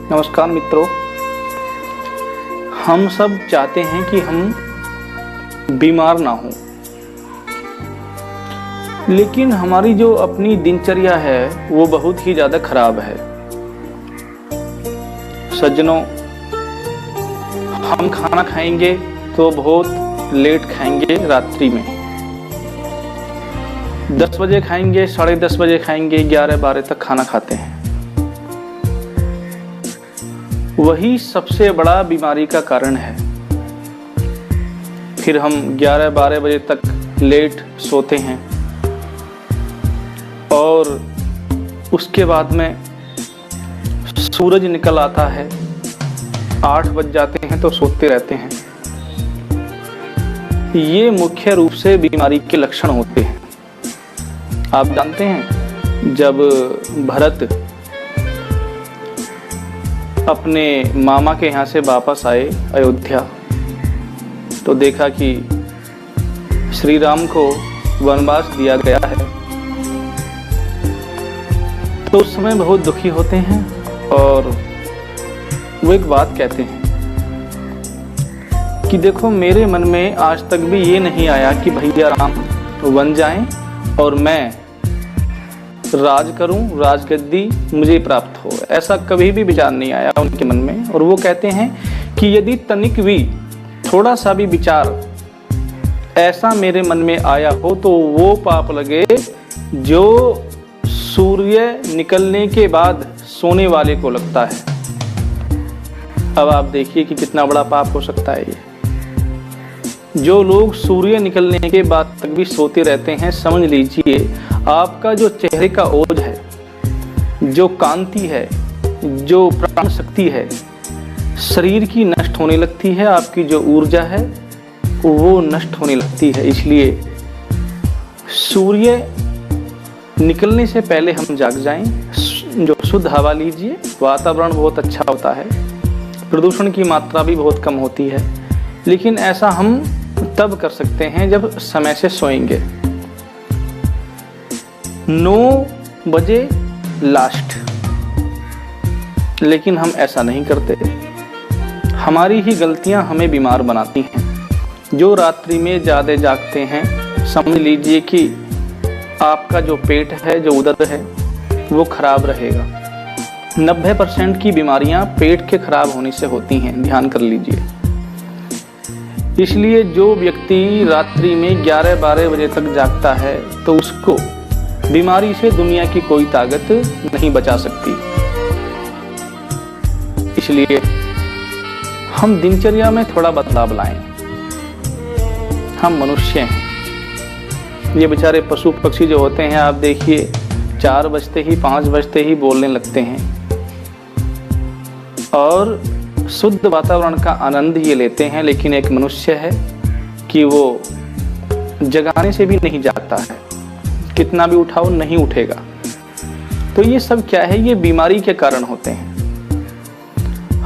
नमस्कार मित्रों, हम सब चाहते हैं कि हम बीमार ना हों, लेकिन हमारी जो अपनी दिनचर्या है वो बहुत ही ज़्यादा खराब है। सज्जनों, हम खाना खाएंगे तो बहुत लेट खाएंगे, रात्रि में 10 बजे खाएंगे, 10:30 बजे खाएंगे, 11-12 तक खाना खाते हैं। वही सबसे बड़ा बीमारी का कारण है। फिर हम 11-12 बजे तक लेट सोते हैं और उसके बाद में सूरज निकल आता है, 8 बज जाते हैं तो सोते रहते हैं। ये मुख्य रूप से बीमारी के लक्षण होते हैं। आप जानते हैं, जब भरत अपने मामा के यहाँ से वापस आए अयोध्या, तो देखा कि श्री राम को वनवास दिया गया है। तो उस समय बहुत दुखी होते हैं और वो एक बात कहते हैं कि देखो, मेरे मन में आज तक भी ये नहीं आया कि भैया राम वन जाएं और मैं राज करूं, राजगद्दी मुझे प्राप्त हो। ऐसा कभी भी विचार नहीं आया उनके मन में। और वो कहते हैं कि यदि तनिक भी, थोड़ा सा भी विचार ऐसा मेरे मन में आया हो तो वो पाप लगे जो सूर्य निकलने के बाद सोने वाले को लगता है। अब आप देखिए कि कितना बड़ा पाप हो सकता है ये। जो लोग सूर्य निकलने के बाद तक भी सोते रहते हैं, समझ लीजिए आपका जो चेहरे का ओज है, जो कांति है, जो प्राण शक्ति है, शरीर की नष्ट होने लगती है। आपकी जो ऊर्जा है वो नष्ट होने लगती है। इसलिए सूर्य निकलने से पहले हम जाग जाएं, जो शुद्ध हवा लीजिए, वातावरण बहुत अच्छा होता है, प्रदूषण की मात्रा भी बहुत कम होती है। लेकिन ऐसा हम तब कर सकते हैं जब समय से सोएंगे। 9 बजे लास्ट, लेकिन हम ऐसा नहीं करते। हमारी ही गलतियां हमें बीमार बनाती हैं। जो रात्रि में ज़्यादा जागते हैं, समझ लीजिए कि आपका जो पेट है, जो उदर है, वो खराब रहेगा। 90% की बीमारियां पेट के खराब होने से होती हैं, ध्यान कर लीजिए। इसलिए जो व्यक्ति रात्रि में 11-12 बजे तक जागता है तो उसको बीमारी से दुनिया की कोई ताकत नहीं बचा सकती। इसलिए हम दिनचर्या में थोड़ा बदलाव लाएं। हम मनुष्य हैं। ये बेचारे पशु पक्षी जो होते हैं, आप देखिए 4 बजते ही, 5 बजते ही बोलने लगते हैं और शुद्ध वातावरण का आनंद ये लेते हैं। लेकिन एक मनुष्य है कि वो जगाने से भी नहीं जागता है, कितना भी उठाओ नहीं उठेगा। तो ये सब क्या है? ये बीमारी के कारण होते हैं।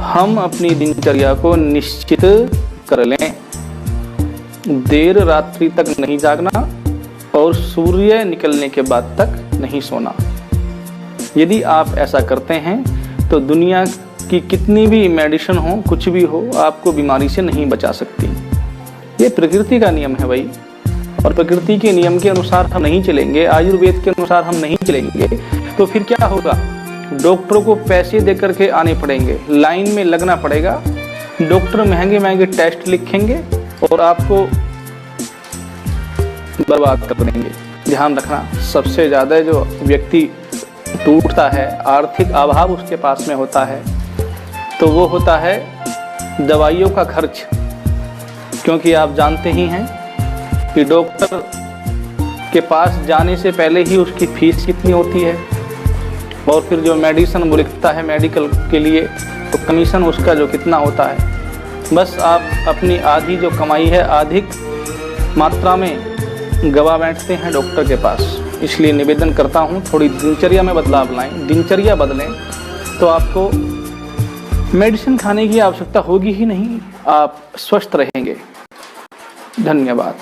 हम अपनी दिनचर्या को निश्चित कर लें, देर रात्रि तक नहीं जागना और सूर्य निकलने के बाद तक नहीं सोना। यदि आप ऐसा करते हैं तो दुनिया कि कितनी भी मेडिसिन हो, कुछ भी हो, आपको बीमारी से नहीं बचा सकती। ये प्रकृति का नियम है भाई, और प्रकृति के नियम के अनुसार हम नहीं चलेंगे, आयुर्वेद के अनुसार हम नहीं चलेंगे, तो फिर क्या होगा? डॉक्टरों को पैसे दे करके आने पड़ेंगे, लाइन में लगना पड़ेगा, डॉक्टर महंगे महंगे टेस्ट लिखेंगे और आपको बर्बाद कर देंगे। ध्यान रखना, सबसे ज़्यादा जो व्यक्ति टूटता है, आर्थिक अभाव उसके पास में होता है, तो वो होता है दवाइयों का खर्च। क्योंकि आप जानते ही हैं कि डॉक्टर के पास जाने से पहले ही उसकी फीस कितनी होती है, और फिर जो मेडिसिन वो लिखता है मेडिकल के लिए, तो कमीशन उसका जो कितना होता है। बस आप अपनी आधी जो कमाई है अधिक मात्रा में गवा बैठते हैं डॉक्टर के पास। इसलिए निवेदन करता हूँ, थोड़ी दिनचर्या में बदलाव लाएं, दिनचर्या बदलें तो आपको मेडिसिन खाने की आवश्यकता होगी ही नहीं, आप स्वस्थ रहेंगे। धन्यवाद।